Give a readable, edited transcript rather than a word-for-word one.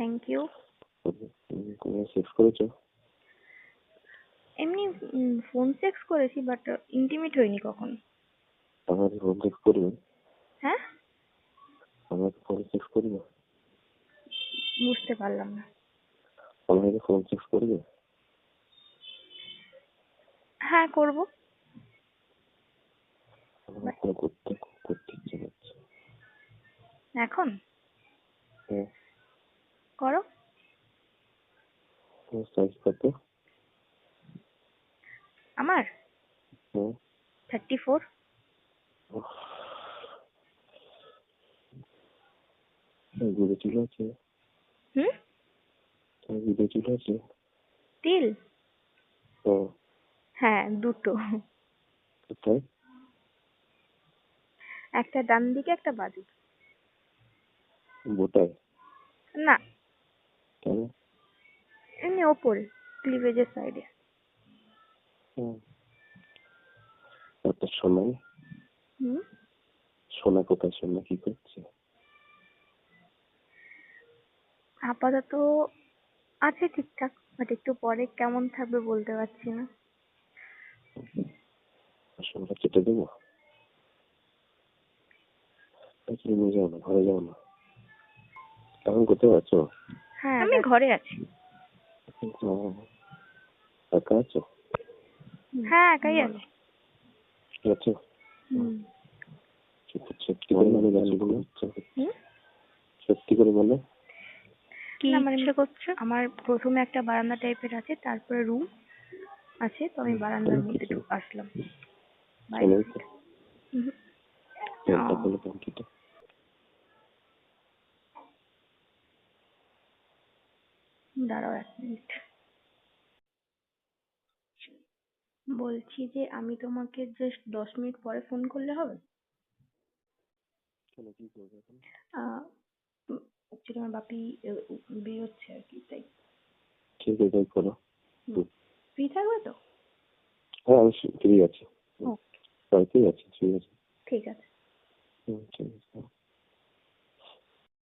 Thank you. তুমি sex করেছো? এমনি ফোন সেক্স করেছি, বাট ইন্টিমেট হয়নি কখনো। আমাকে ফোন সেক্স করবে? হ্যাঁ, আমাকে ফোন সেক্স করবে? বুঝতে পারলাম না। আমাকে ফোন সেক্স করবে? হ্যাঁ, করবো। আমার ফোন করতে করতে ইচ্ছে করছে। এখন হ্যাঁ। করো। তোমার সাইজ কত? আমার হ্যাঁ। 34। গুঁড়ো চুল আছে? হুম, গুঁড়ো চুল আছে? তিল? হ্যাঁ। হ্যাঁ, দুটো। কোথায়? একটা ডান দিকে, একটা বাঁ দিকে। বোটায়? না, কেন? এমনি ওপরে, ক্লিভেজের সাইডে। একটা সোনাই? হুম, সোনা কোথায়? সোনা কি করছে? আপাতত আছে ঠিকঠাক, বাট একটু পরে কেমন থাকবে বলতে পারছি না। সোনাটা কেটে দেবো? নিয়ে যাও না, ঘরে যাও না। এখন কোথায় আছো? হ্যাঁ, আমি ঘরে আছি। একা আছো? হ্যাঁ, একাই আছি। আছো? হুম। সত্যি করে বলে গেছো বলে? হুম? সত্যি করে বলে? কি ইচ্ছে করছে? আমার প্রথমে একটা বারান্দা টাইপের আছে, তারপরে রুম আছে, তো আমি বারান্দার মধ্যে আসলাম বাইরে থেকে। হুম। দাঁড়াও 1 মিনিট। বলছি যে আমি তোমাকে জাস্ট 10 মিনিট পরে ফোন করলে হবে? কি করবে এখন? অ্যাকচুয়ালি আমার বাপি বেরোচ্ছে আর কি, তাই। ঠিক আছে, তাই করো। ফ্রি থাকবে তো? হ্যাঁ, আমি ফ্রি আছি। ওকে, বাড়িতেই আছি, ঠিক আছে। ঠিক আছে। ঠিক আছে।